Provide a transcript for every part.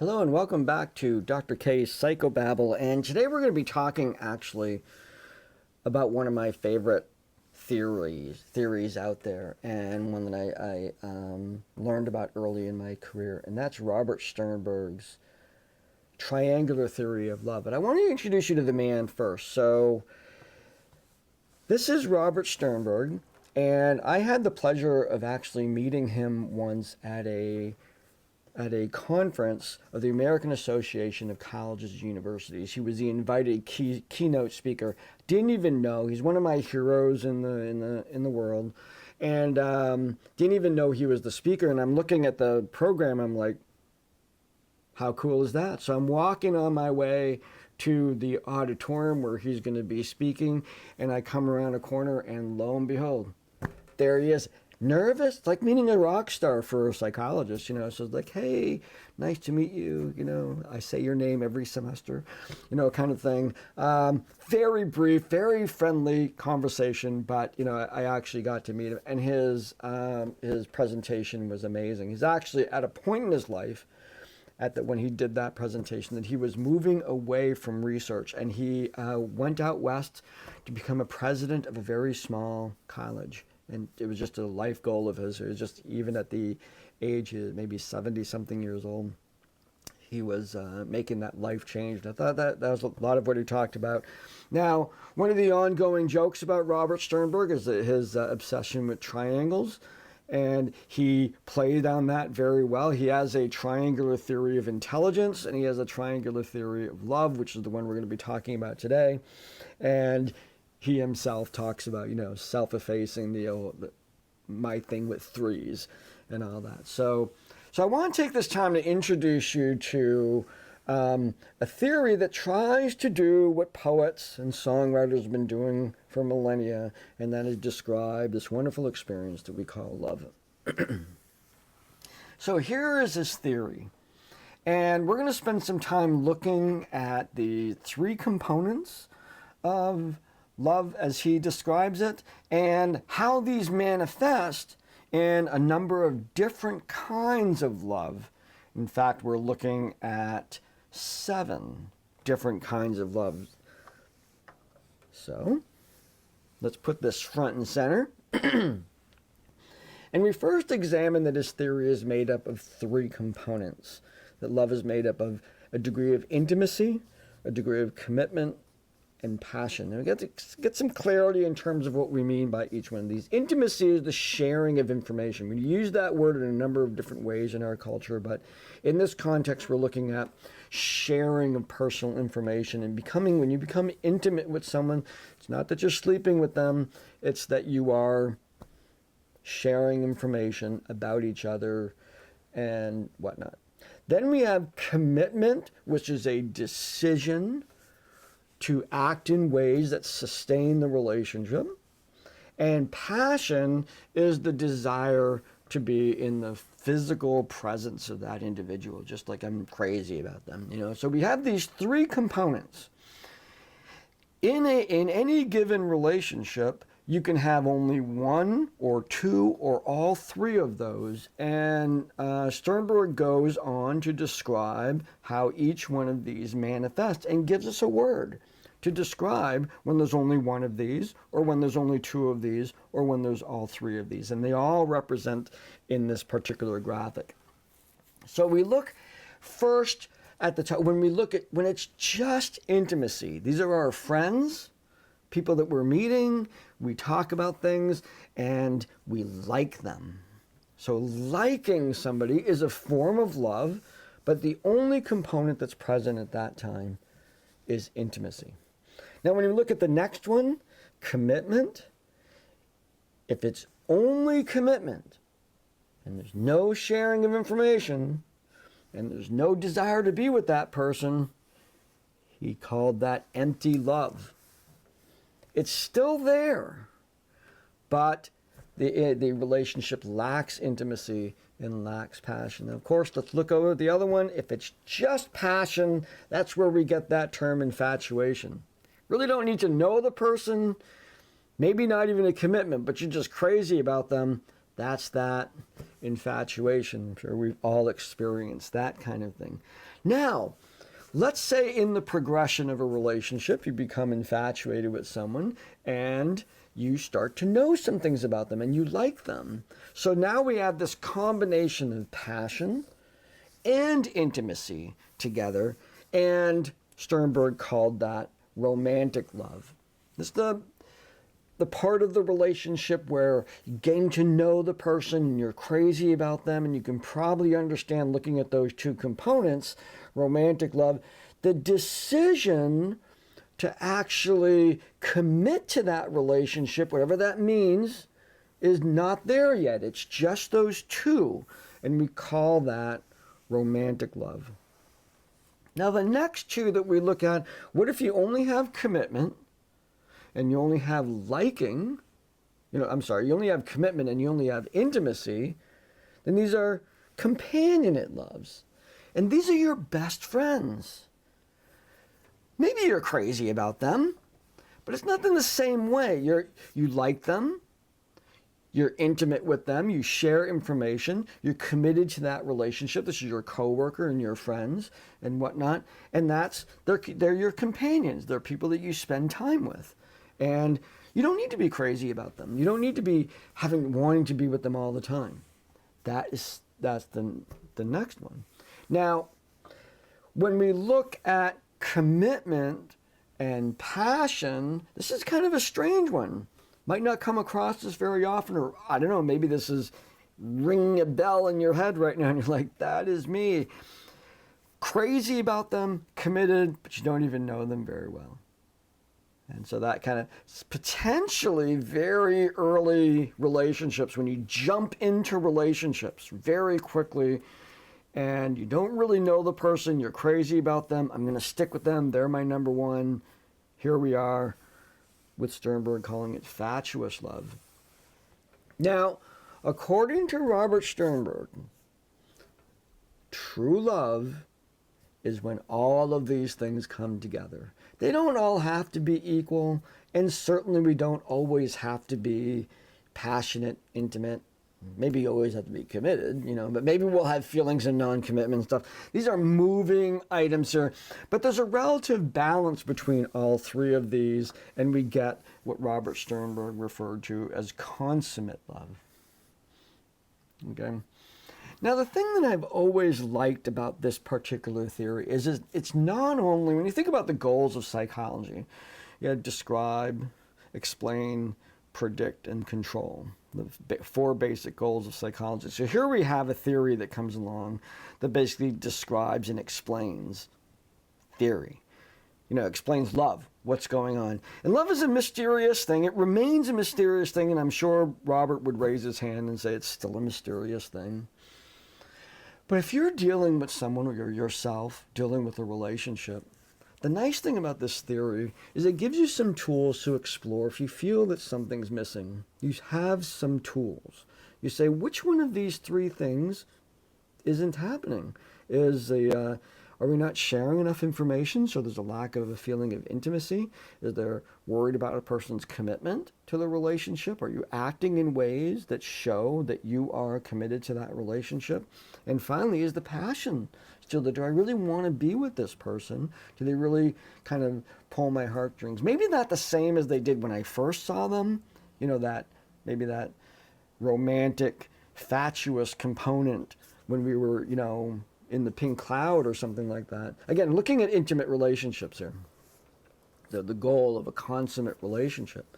Hello and welcome back to Dr. K's Psychobabble, and today we're going to be talking actually about one of my favorite theories out there, and one that I learned about early in my career, and that's Robert Sternberg's triangular theory of love. But I want to introduce you to the man first. So this is Robert Sternberg, and I had the pleasure of actually meeting him once at a conference of the American Association of Colleges and Universities. He was the invited keynote speaker. Didn't even know. He's one of my heroes in the world, and didn't even know he was the speaker. And I'm looking at the program. I'm like, how cool is that? So I'm walking on my way to the auditorium where he's going to be speaking, and I come around a corner, and lo and behold, there he is. Nervous, it's like meeting a rock star for a psychologist, so it's like, hey, nice to meet you, I say your name every semester, kind of thing. Very brief, very friendly conversation, but, I actually got to meet him, and his presentation was amazing. He's actually at a point in his life, when he did that presentation, that he was moving away from research, and he went out west to become a president of a very small college. And it was just a life goal of his. It was just, even at the age of maybe 70-something years old, he was making that life change. And I thought that was a lot of what he talked about. Now, one of the ongoing jokes about Robert Sternberg is his obsession with triangles. And he played on that very well. He has a triangular theory of intelligence, and he has a triangular theory of love, which is the one we're going to be talking about today. And he himself talks about, self-effacing, my thing with threes and all that. So I want to take this time to introduce you to a theory that tries to do what poets and songwriters have been doing for millennia, and that is describe this wonderful experience that we call love. So here is his theory. And we're going to spend some time looking at the three components of love as he describes it, and how these manifest in a number of different kinds of love. In fact, we're looking at 7 different kinds of love. So, let's put this front and center. And we first examine that his theory is made up of 3 components. That love is made up of a degree of intimacy, a degree of commitment, and passion. Now we get some clarity in terms of what we mean by each one of these. Intimacy is the sharing of information. We use that word in a number of different ways in our culture, but in this context, we're looking at sharing of personal information and when you become intimate with someone, it's not that you're sleeping with them, it's that you are sharing information about each other and whatnot. Then we have commitment, which is a decision to act in ways that sustain the relationship. And passion is the desire to be in the physical presence of that individual, just like I'm crazy about them. So we have these 3 components. In any given relationship, you can have only 1 or 2 or all 3 of those. And Sternberg goes on to describe how each one of these manifests and gives us a word to describe when there's only 1 of these, or when there's only 2 of these, or when there's all 3 of these. And they all represent in this particular graphic. So we look first at the top, when it's just intimacy. These are our friends, people that we're meeting, we talk about things, and we like them. So liking somebody is a form of love, but the only component that's present at that time is intimacy. Now, when you look at the next one, commitment, if it's only commitment, and there's no sharing of information, and there's no desire to be with that person, he called that empty love. It's still there, but the relationship lacks intimacy and lacks passion. Now, of course, let's look over at the other one. If it's just passion, that's where we get that term infatuation. Really don't need to know the person, maybe not even a commitment, but you're just crazy about them. That's that infatuation. I'm sure we've all experienced that kind of thing. Now, let's say in the progression of a relationship, you become infatuated with someone and you start to know some things about them and you like them. So now we have this combination of passion and intimacy together, and Sternberg called that romantic love. This is the part of the relationship where you gain to know the person and you're crazy about them, and you can probably understand, looking at those two components, romantic love, the decision to actually commit to that relationship, whatever that means, is not there yet. It's just those two, and we call that romantic love. Now the next two that we look at, what if you only have commitment and you only have liking, you only have commitment and you only have intimacy, then these are companionate loves. And these are your best friends. Maybe you're crazy about them, but it's not in the same way. You like them, you're intimate with them, you share information, you're committed to that relationship. This is your coworker and your friends and whatnot. And they're your companions. They're people that you spend time with. And you don't need to be crazy about them. You don't need to be wanting to be with them all the time. That's the next one. Now, when we look at commitment and passion, this is kind of a strange one. Might not come across this very often, or I don't know, maybe this is ringing a bell in your head right now and you're like, that is me. Crazy about them, committed, but you don't even know them very well. And so that kind of potentially very early relationships, when you jump into relationships very quickly and you don't really know the person, you're crazy about them, I'm going to stick with them, they're my number one. Here we are with Sternberg calling it fatuous love. Now, according to Robert Sternberg, true love is when all of these things come together. They don't all have to be equal, and certainly we don't always have to be passionate, intimate. Maybe you always have to be committed, but maybe we'll have feelings of non-commitment and stuff. These are moving items here, but there's a relative balance between all three of these, and we get what Robert Sternberg referred to as consummate love. Okay? Now, the thing that I've always liked about this particular theory is it's not only, when you think about the goals of psychology, you have describe, explain, predict, and control. The four basic goals of psychology. So here we have a theory that comes along that basically describes and explains theory. Explains love, what's going on. And love is a mysterious thing. It remains a mysterious thing, and I'm sure Robert would raise his hand and say it's still a mysterious thing. But if you're dealing with someone, or you're yourself dealing with a relationship, the nice thing about this theory is it gives you some tools to explore. If you feel that something's missing, you have some tools. You say, which one of these three things isn't happening? Are we not sharing enough information, so there's a lack of a feeling of intimacy? Is there worried about a person's commitment to the relationship? Are you acting in ways that show that you are committed to that relationship? And finally, is the passion still there? Do I really want to be with this person? Do they really kind of pull my heartstrings? Maybe not the same as they did when I first saw them, maybe that romantic, fatuous component when we were, in the pink cloud or something like that. Again, looking at intimate relationships here, the goal of a consummate relationship,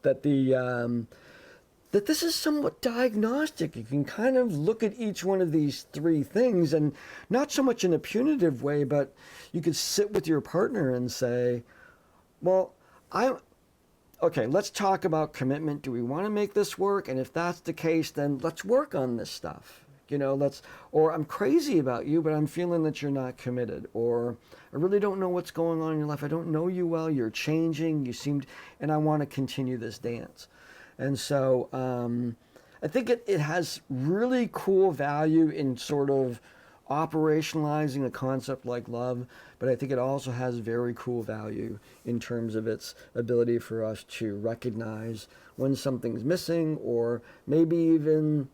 that this is somewhat diagnostic. You can kind of look at each one of these three things, and not so much in a punitive way, but you could sit with your partner and say, well, okay, let's talk about commitment. Do we want to make this work? And if that's the case, then let's work on this stuff. Or I'm crazy about you, but I'm feeling that you're not committed. Or I really don't know what's going on in your life. I don't know you well. You're changing. And I want to continue this dance. And so I think it has really cool value in sort of operationalizing a concept like love, but I think it also has very cool value in terms of its ability for us to recognize when something's missing, or maybe even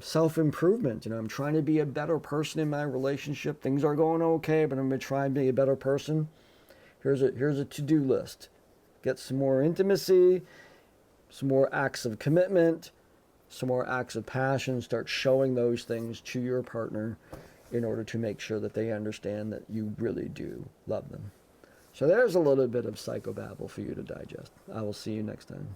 self-improvement. I'm trying to be a better person in my relationship. Things are going okay, but I'm going to try and be a better person. Here's a to-do list. Get some more intimacy, some more acts of commitment, some more acts of passion. Start showing those things to your partner in order to make sure that they understand that you really do love them. So there's a little bit of psychobabble for you to digest. I will see you next time.